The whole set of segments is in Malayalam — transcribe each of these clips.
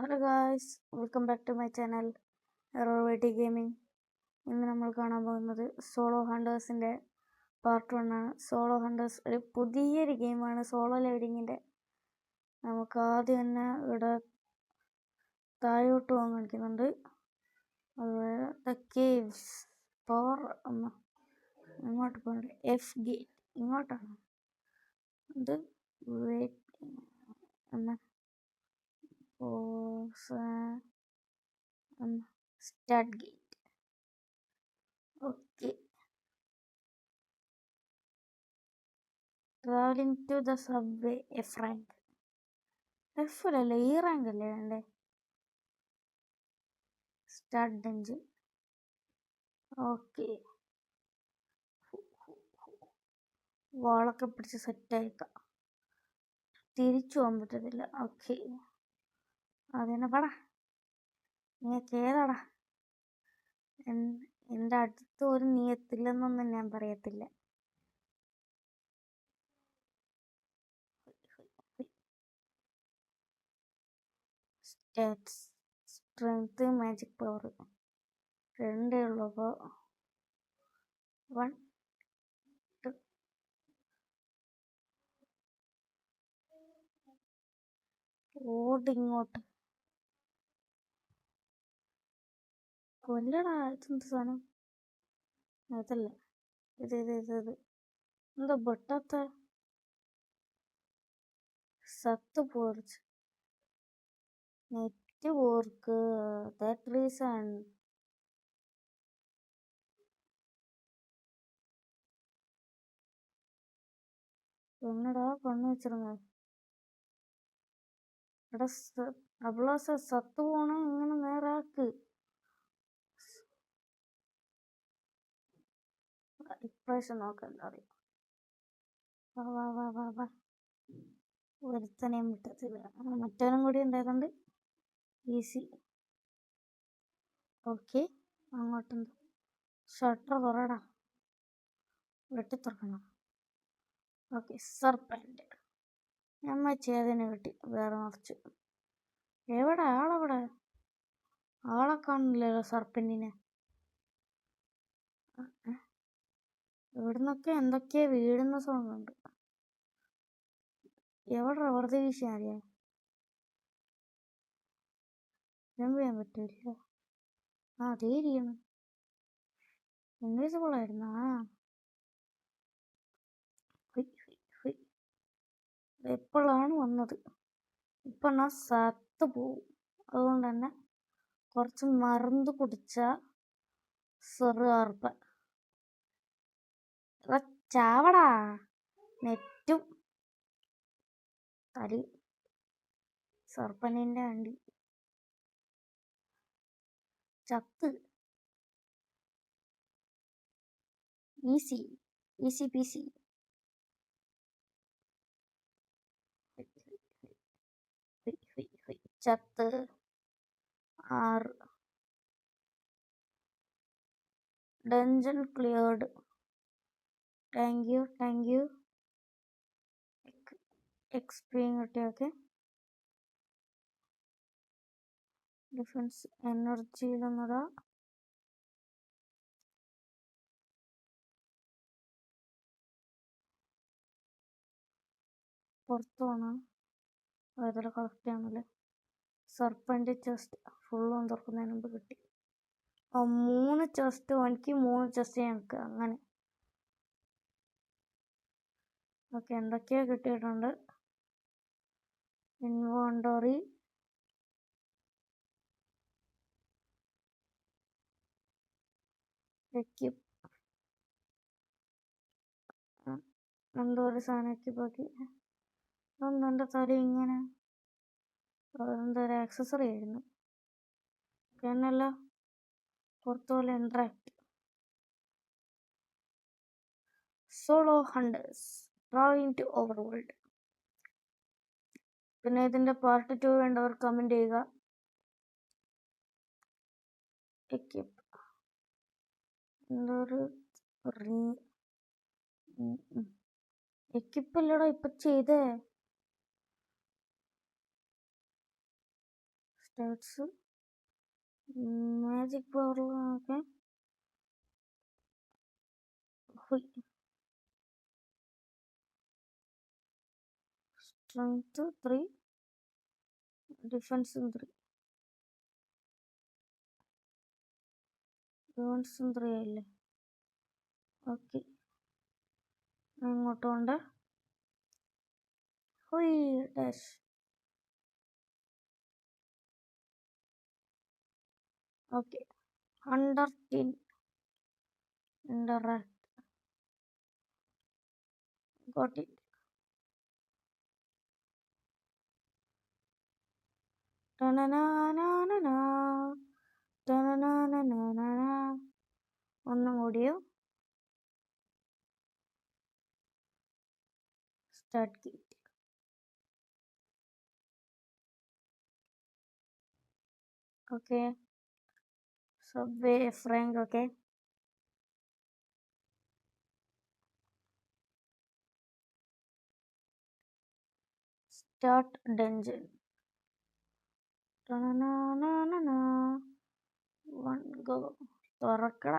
Hello guys, welcome back to my channel റോവേറ്റി ഗെയിമിംഗ്. ഇന്ന് നമ്മൾ കാണാൻ പോകുന്നത് സോളോ ഹണ്ടേഴ്സിൻ്റെ പാർട്ട് 1 ആണ്. സോളോ ഹണ്ടേഴ്സ് ഒരു പുതിയൊരു ഗെയിമാണ്, സോളോ ലൈഡിങ്ങിൻ്റെ. നമുക്ക് ആദ്യം തന്നെ ഇവിടെ താഴോട്ട് പോകാൻ കാണിക്കുന്നുണ്ട്. അതുപോലെ ദ കേവ്സ് പവർ ഇങ്ങോട്ട് പോകണ്ട, എഫ് ഗേറ്റ് ഇങ്ങോട്ടാണ്. ഇത് start gate. Okay, travelling to the subway F rank. എഫിലല്ലേ, ഈ റാങ്ക് അല്ലേ വേണ്ടേ? സ്റ്റാർട്ട് ഡഞ്ചൻ. ഓക്കെ, വാളൊക്കെ പിടിച്ച് സെറ്റായിക്കാം. തിരിച്ചു പോകാൻ പറ്റത്തില്ല. ഓക്കെ, അതെന്നെ പടാ, നീയൊക്കെ ഏതാടാ? എൻ്റെ അടുത്ത് ഒരു നീ എത്തില്ലെന്നൊന്നും ഞാൻ പറയത്തില്ല. സ്റ്റാറ്റ്സ്, സ്ട്രെങ്ത്, മാജിക് പവർ രണ്ടേ ഉള്ളൂ. അപ്പോൾ 1 2 ഓടിങ്ങോട്ട് കൊല്ലടാ. ഇതെന്ത് സാധനം? അതല്ല, ഇത് എന്താ പൊട്ടാത്ത? സത്ത് porch net work, that reason. என்னடா பண்ணி வச்சிருங்க. എടാ, അബ്ലാസ സത്ത് പോണ ഇങ്ങനെ നേരാക്ക്. ഇപ്രാവശ്യം നോക്കാം, എന്താ അറിയാം. വാ ഒരുത്തനെയും വിട്ടത്തില്ല. മറ്റവനും കൂടി ഉണ്ടായതുകൊണ്ട് ഈസി. ഓക്കെ, അങ്ങോട്ടെന്ത് ഷട്ടർ തുറടാ, വെട്ടി തുറക്കണം. ഓക്കെ, സർപ്പൻ്റ് നമ്മ ചെയ്തതിനെ കിട്ടി. വേറെ മറിച്ച് എവിടെ ആളെവിടെ? ആളെ കാണില്ലല്ലോ സർപ്പൻറ്റിനെ. ഇവിടുന്നൊക്കെ എന്തൊക്കെയാ വീഴുന്ന സൗണ്ട് ഉണ്ട്. എവിടെ വെറുതെ വീശി അറിയാ? ജമ്പ് ചെയ്യാൻ പറ്റില്ല. അതേ ഇരിക്കണം. ഇൻവിസിബിൾ ആയിരുന്നാ? എപ്പോഴാണ് വന്നത്? ഇപ്പം ഞാൻ സത്ത് പോവും. അതുകൊണ്ട് തന്നെ കുറച്ച് മറந்து കുടിച്ച സെറുവാർപ്പ ചാവടാ. നെറ്റും തലി സർപ്പനിൻ്റെ വണ്ടി ചത്ത്. Easy easy peasy. ചത്ത് 6. Dungeon cleared. Thank you. Experience കിട്ടി. ഓക്കെ, ഡിഫൻസ് എനർജിയിലൊന്നടാ. പുറത്തു പോകണം. അതൊരു കളക്ട് ചെയ്യണല്ലേ. സർപ്പൻ്റെ ചെസ്റ്റ് ഫുള്ളും തുറക്കുന്നതിന് മുമ്പ് കിട്ടി. 3 ചെസ്റ്റ് എനിക്ക്, 3 ചെസ്റ്റ് ഞങ്ങൾക്ക്, അങ്ങനെ. ഓക്കെ, എന്തൊക്കെയോ കിട്ടിയിട്ടുണ്ട്. ഇൻവോണ്ടറി, എക്യുപ്പ്, എന്തോ ഒരു സാധനം എക്യുപ്പാക്കി. ഒന്നെൻ്റെ തല ഇങ്ങനെ എന്തോ ഒരു ആക്സസറി ആയിരുന്നു. പിന്നല്ല പുറത്തു പോലെ interact. Solo hunters travelling to overworld. പിന്നെ ഇതിൻ്റെ പാർട്ട് 2 വേണ്ടവർ കമൻറ്റ് ചെയ്യുക. എക്യുപ്പ് എന്തോ ഒരു എക്യുപ്പല്ലടാ ഇപ്പം ചെയ്തേ. സ്റ്റാറ്റ്സ് മാജിക് പവറിലൊക്കെ സ്ട്രെങ്ത് 3, ഡിഫൻസും 3, ഡിഫൻസും 3 ആയില്ലേ. ഓക്കെ, ഇങ്ങോട്ടുണ്ട്. Dash. Okay, under 10 interact. Got it. ഒന്നും കൂടിയോ. Start kit. Okay, subway F rank. Okay, start dungeon. One go. തുറക്കട.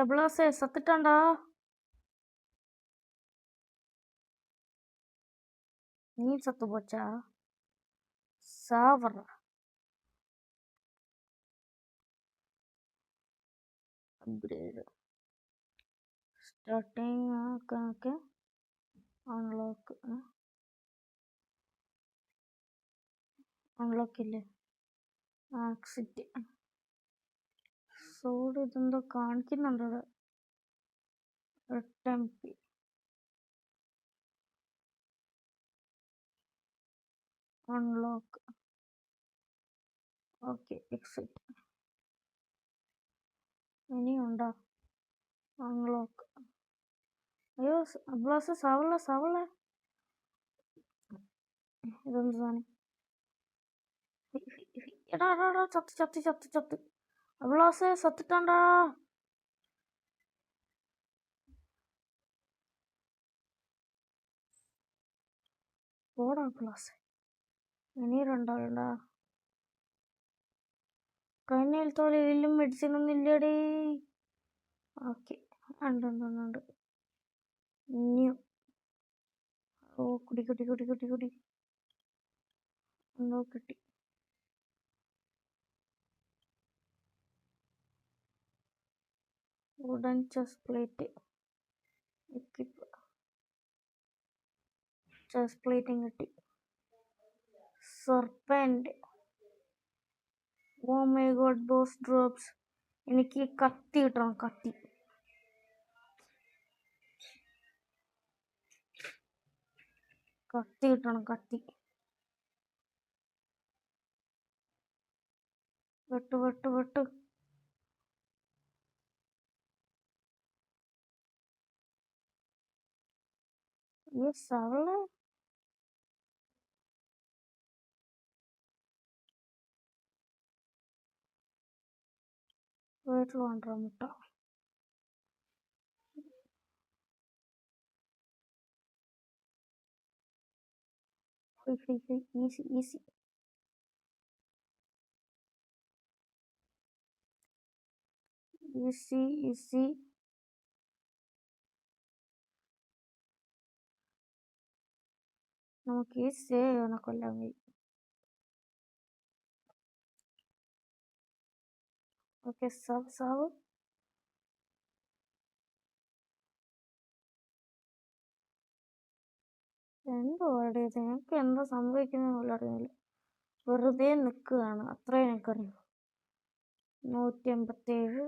അബ്ലാസേ സത്തിട്ടാണ്ടാ. നീ സത്തു പോച്ചാ. സാവറ. Upgrade. Starting. Okay, unlock. Unlock ഇല്ലേ. ആക്സിറ്റ്. സോഡ് ഇതെന്തോ കാണിക്കുന്നുണ്ടോ. 8 MP. അൺലോക്ക്. Okay, exit. ഇനിയുണ്ടോ. അൺലോക്ക്. അയ്യോ അബ്ലാസ് സാവള്ള. ഇതെന്ത് സാധനം. എടാ ചത്ത്. അബ്ലാസേ സത്തിട്ടാണ്ടാ. പോടാ അബ്ലാസേ. ഇനി രണ്ടാളുണ്ടാ. കണ്ണിൽ തോലിലും മെഡിസിൻ ഒന്നും ഇല്ലടേ. ഓക്കെ, ഉണ്ട്. ന്യൂ. ഓ കുടി. എന്തോ കിട്ടി. Wooden chest plate. Equip. Chest പ്ലേറ്റും കിട്ടി. Serpent. Oh my god, boss drops. എനിക്ക് കത്തി കിട്ടണം. കത്തി കിട്ടണം. വെട്ട്. യെസ് അവളെ. വീട്ടിൽ കൊണ്ടുവരാ മുട്ട. ഈസി. നമുക്ക് ഈ സേവനെ കൊല്ലാൻ കഴിയും. ഓക്കെ, സാവ്. എന്തോ ഇത്, ഞങ്ങൾക്ക് എന്താ സംഭവിക്കുന്ന പോലും അറിയില്ല. വെറുതെ നിൽക്കുകയാണ്, അത്രയും എനിക്കറിയാം. 187.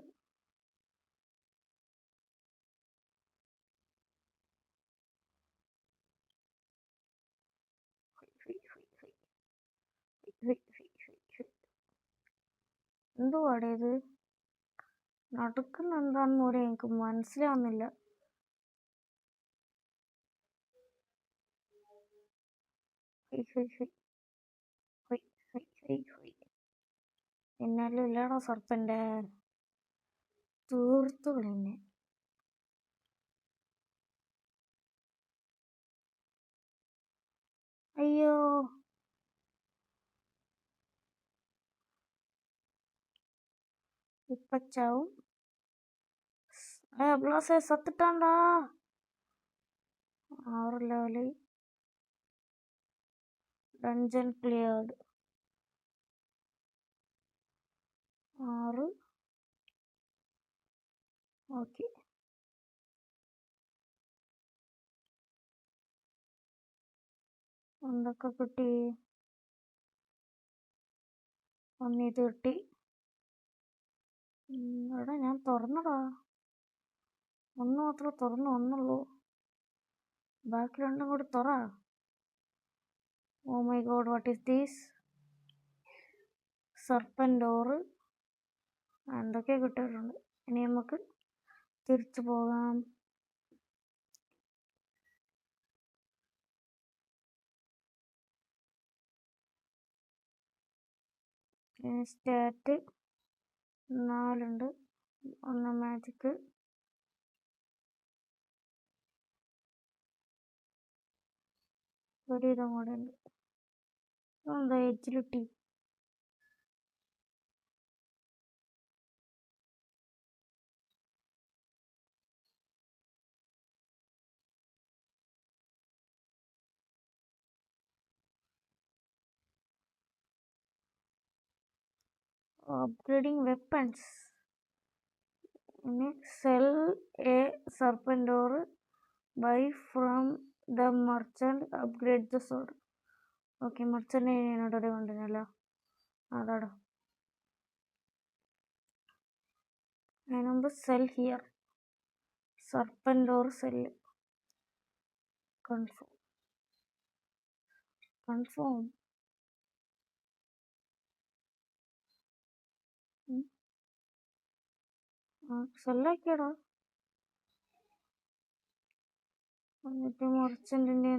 എന്തുവാടേ ഇത്. നടക്കുന്ന എന്താണെന്ന് പോലും എനിക്ക് മനസ്സിലാവുന്നില്ല. എന്നാലും ഇല്ലാടോ സർപ്പൻ്റെ. തീർത്തു കളഞ്ഞെ. അയ്യോ ഇപ്പൊ ചാവും. ബ്ലാസെ സത്തിട്ടാണ്ടാ. 6 ലെവല്. ഡഞ്ചൻ ക്ലിയർഡ്. 6. ഓക്കെ. എന്തൊക്കെ കിട്ടി? 1 ഇത് കിട്ടി. എടാ ഞാൻ തുറന്നടാ. 1 മാത്രമേ തുറന്നു വന്നുള്ളൂ. ബാക്കി 2 കൂടി തുറ. Oh my god, what is these? Serpent door. എന്തൊക്കെ കിട്ടിയിട്ടുണ്ട്. ഇനി നമുക്ക് തിരിച്ചു പോകാം. സ്റ്റാറ്റ് 4 ഉണ്ട്. 1 മാജിക്ക്. ഒരു ഇതും കൂടെ ഉണ്ട്. എന്താ എച്ചിലിട്ടി? Upgrading weapons. ഇനി sell a serpent door. Buy from the merchant. Upgrade the sword. Okay, merchant എന്നോട് കൊണ്ടുവന്നല്ലോ. അതാടോ. അതിനുമുമ്പ് sell here. Serpent door sell. Confirm. Confirm. സെല്ലാക്കിയടാ. എന്നിട്ട് മർച്ചൻ്റിൻ്റെ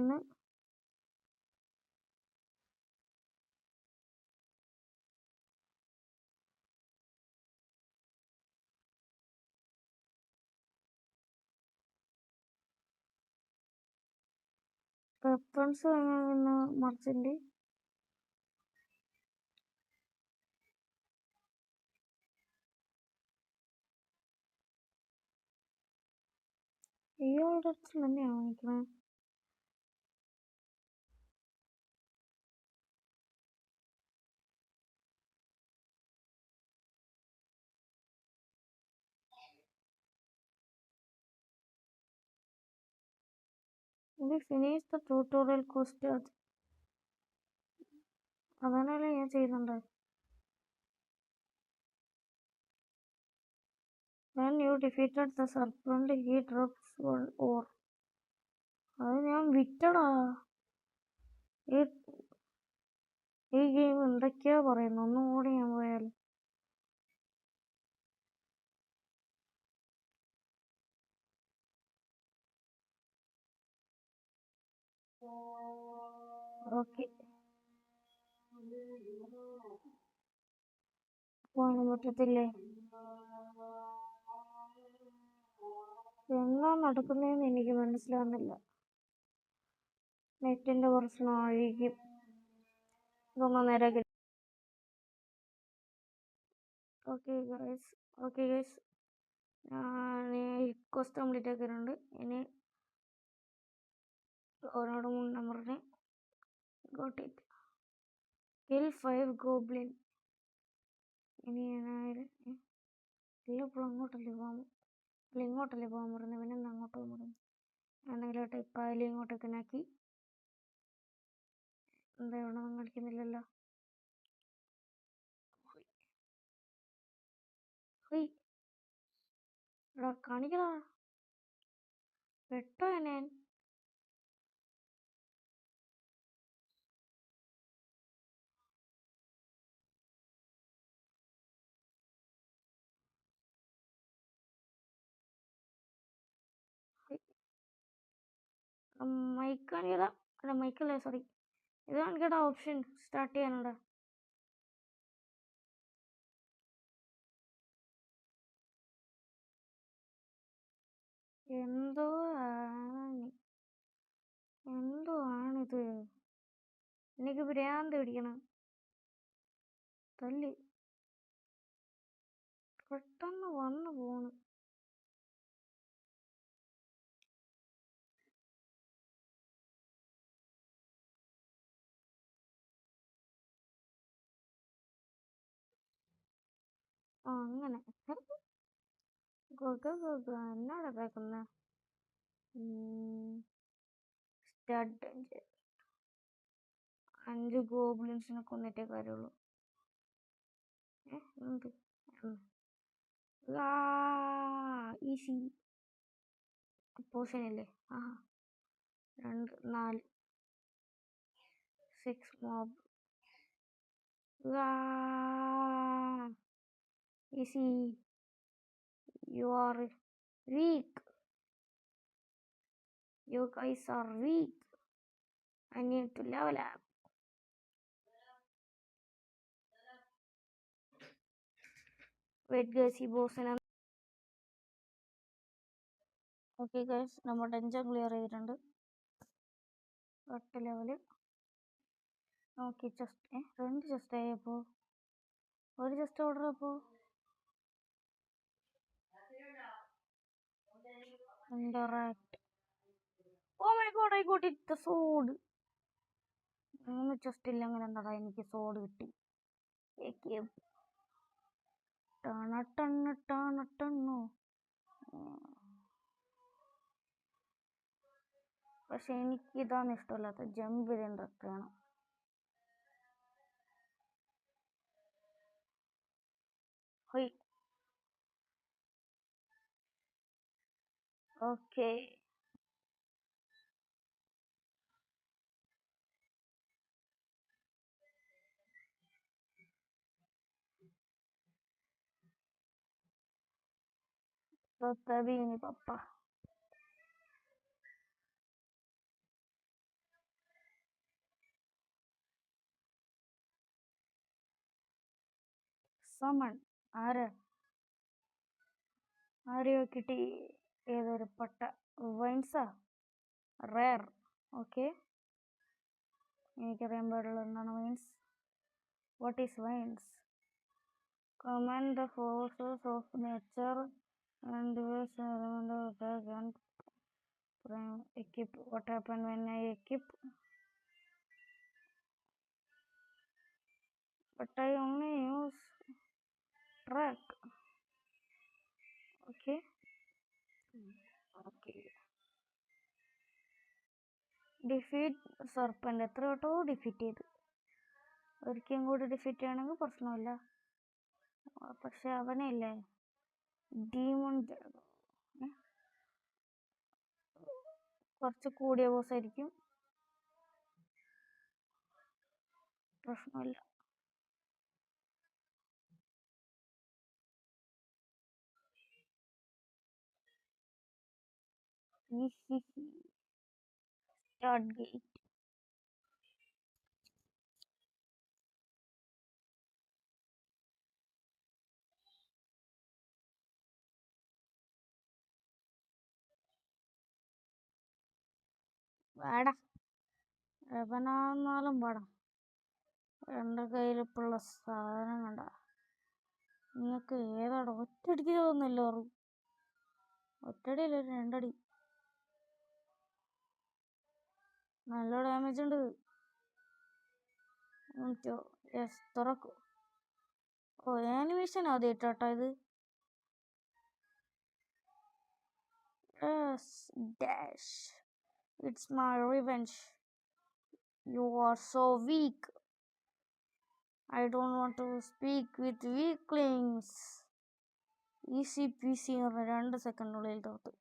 വെപ്പൺസ് മർച്ചൻ്റ്. ഇയാളുടെ അടുത്ത് തന്നെയാണ് വാങ്ങിക്കണേ. ഇത് ഫിനിഷ് ദ ട്യൂട്ടോറിയൽ കോസ്റ്റ്. അതാണല്ലേ ഞാൻ ചെയ്യുന്നുണ്ട്. When you defeated the serpent, he drops one ore. അത് ഞാൻ വിറ്റടാ. ഈ ഗെയിം എന്തൊക്കെയാ പറയുന്നു. ഒന്നും കൂടി ഞാൻ പോയാൽ. ഓക്കെ, പോകാൻ പറ്റത്തില്ലേ? എന്താ നടക്കുന്നതെന്ന് എനിക്ക് മനസ്സിലാവുന്നില്ല. നെറ്റിന്റെ പ്രശ്നമായിരിക്കും. ഇതൊന്നും നേരെ. ഓക്കെ ഗൈസ്, ഞാൻ കോസ്റ്റ് കംപ്ലീറ്റ് ആക്കിയിട്ടുണ്ട്. ഇനി ഓരോട് നമ്പറിന് ഗോട്ട് ഇറ്റ്. Kill 5 goblin. ഇനി ഇപ്പോൾ അങ്ങോട്ടല്ലേ പോകാൻ പറയുന്നത്. പിന്നെ എന്താ അങ്ങോട്ട് പോകാൻ പറയുന്നത്? ആണെങ്കിലോട്ടെ പായലും ഇങ്ങോട്ടൊക്കെ ആക്കി. എന്താ ഇവിടെ ഒന്നും കളിക്കുന്നില്ലല്ലോ. എടാ കാണിക്കടാ. പെട്ടോ ഞാൻ. മൈക്ക് കാണിക്കടാ. അല്ല മൈക്കല്ലേ, സോറി. ഇത് കാണിക്കടാ. ഓപ്ഷൻ സ്റ്റാർട്ട് ചെയ്യാനുണ്ട്. എന്തോ ആണിത്? എനിക്ക് ഭ്രാന്ത് പിടിക്കണം. തല്ലി പെട്ടെന്ന് വന്നു പോണ്. അങ്ങനെ എന്നാടാ കേൾക്കുന്ന സ്റ്റഡ് 5 ഗോബ്ലിൻസിനെ കൊന്നിട്ടേ കാര്യമുള്ളൂ. എന്ത് ഈസി പോഷനില്ലേ? 2 4 6 mob. Easy. You are weak. You guys are weak. I need to level up. Wait guys, ഈ ബോസിനെ ഓക്കെ ഗൈസ്, നമ്മൾ ഡഞ്ചൻ ക്ലിയർ ചെയ്തിട്ടുണ്ട്. 8 ലെവല്. ഓക്കെ, ചെസ്റ്റ് 2 ചെസ്റ്റ് ആയപ്പോൾ 1 ചെസ്റ്റ് ഓർഡർ അപ്പോൾ interact. Oh my god, I got it, the sword. 3 chest ഇല്ലെങ്കിൽ എന്താടാ എനിക്ക് സോഡ് കിട്ടി. ടണ പക്ഷെ എനിക്ക് ഇതാണ് ഇഷ്ടമല്ലാത്ത, ജമ്പ് ചെയ്യേണ്ടതൊക്കെയാണ്. Okay, Bini papa. Summon. ആരെയോ കിട്ടി, ഏതൊരു പട്ട. വൈൻസാ റയർ. ഓക്കെ, എനിക്കറിയാൻ പാടുള്ള എന്താണ് vines. What is vines? Command the forces of nature and equip. What happened when I equip? But I only use track. Okay. Defeat serpent. എത്ര കേട്ടോ ഡിഫീറ്റ് ചെയ്ത്. ഒരിക്കലും കൂടി ഡിഫീറ്റ് ചെയ്യണമെങ്കിൽ പ്രശ്നമില്ല. പക്ഷെ അവനല്ലേ ഡീമൺ കുറച്ച് കൂടിയ ബോസ് ആയിരിക്കും, പ്രശ്നമില്ല. Start gate. വാടാ, എവനാന്നാലും വാടാ. എൻ്റെ കയ്യിലിപ്പോഴുള്ള സാധനം കണ്ട നിങ്ങൾക്ക് ഏതാടോ? ഒറ്റയടിക്ക് തോന്നുന്നില്ല. ഒറ്റടിയില്ല, 2 അടി. നല്ല ഡാമേജ് ഉണ്ട്. തുറക്കൂ. ഓ, ആനിമേഷൻ ആദ്യമായിട്ടാട്ടോ ഇത്. Dash. It's my revenge. You are so weak. I don't want to speak with weaklings. Easy peasy. 2 സെക്കൻഡിനുള്ളിൽ തോത്ത്.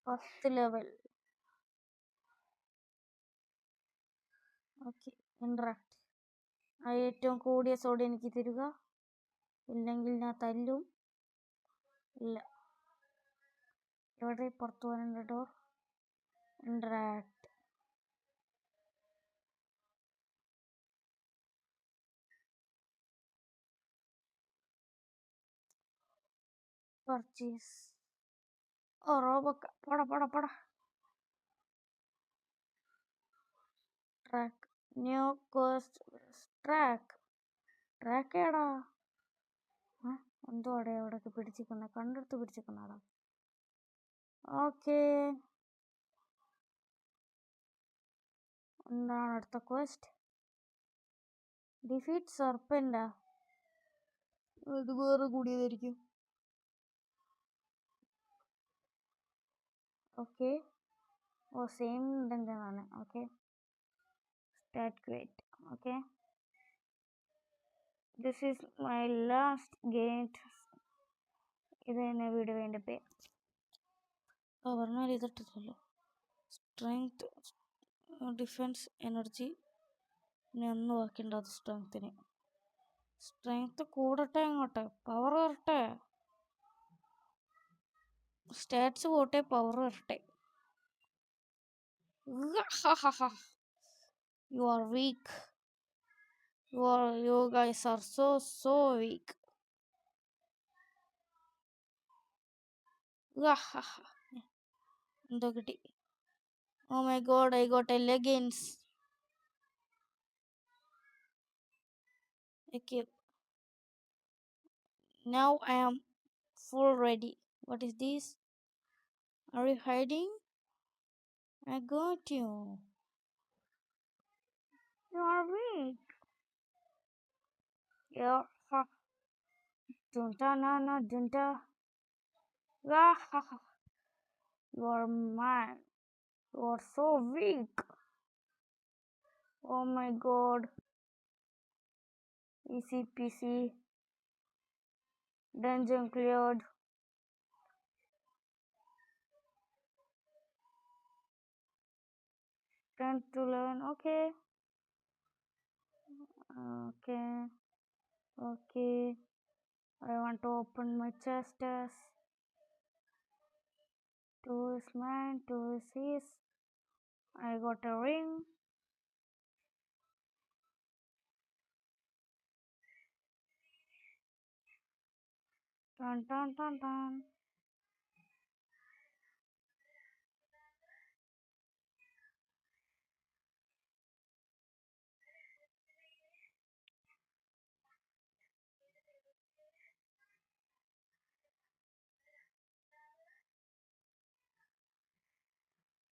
10 ലെവൽ. Okay, interact. ആ ഏറ്റവും കൂടിയ സോഡ് എനിക്ക് തരിക, ഇല്ലെങ്കിൽ ഞാൻ തല്ലും. ഇല്ല, ഇവിടെ പുറത്തു പോകാനുണ്ട് ഡോർ. ഇന്ററാക്ട്. പർച്ചേസ്. ഓ, റോബക്ക. പോടാ. ട്രാക്ക് ന്യൂ കോസ്റ്റ് ട്രാക്ക് ഏടാ? എന്തോ അവിടെ എവിടെയൊക്കെ പിടിച്ചിരിക്കുന്ന കണ്ടെടുത്ത് പിടിച്ചിരിക്കുന്നാടാ. ഓക്കേ, എന്താണ് അടുത്ത ക്വസ്റ്റ്? ഡിഫീറ്റ് സർപ്പൻ്റാ? അത് വേറെ കൂടിയതായിരിക്കും. ഓക്കെ, ഓ സെയിം ഡഞ്ചനാണ്. Okay, start create. Okay, this is my last gate. ഇത് തന്നെ വീഡിയോ വേണ്ട പേ പറഞ്ഞാൽ ഇതിട്ടില്ലല്ലോ. Strength, defence, energy. ഇനി ഒന്നും ആക്കിണ്ടാവും. സ്ട്രെങ്ത് കൂടട്ടെ, അങ്ങോട്ടെ പവർ വരട്ടെ. സ്റ്റാറ്റ്സ് പോട്ടെ, പവർ വരട്ടെ. You are weak. You guys are so weak. എന്തോ കിട്ടി. Oh my god, I got a leggings. Okay, now I am full ready. What is this? Are you hiding? I got you. You are weak. Yeah. Junta na junta. You are mine. You are so weak. Oh my god. Easy peasy. Dungeon cleared. Turn to 11. Okay. Okay. I want to open my chest. 2 is mine, 2 is his. I got a ring. Dun dun dun dun.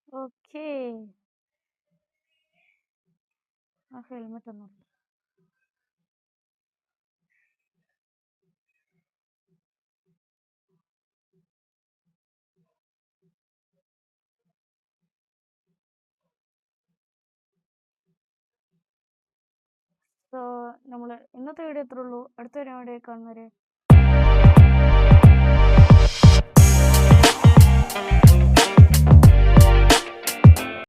Okay. ആ ഹെൽമെറ്റ് ഒന്നും. സോ നമ്മൾ ഇന്നത്തെ വീഡിയോ ഇത്രേ ഉള്ളൂ. അടുത്ത വീഡിയോ കാണുന്നവരെ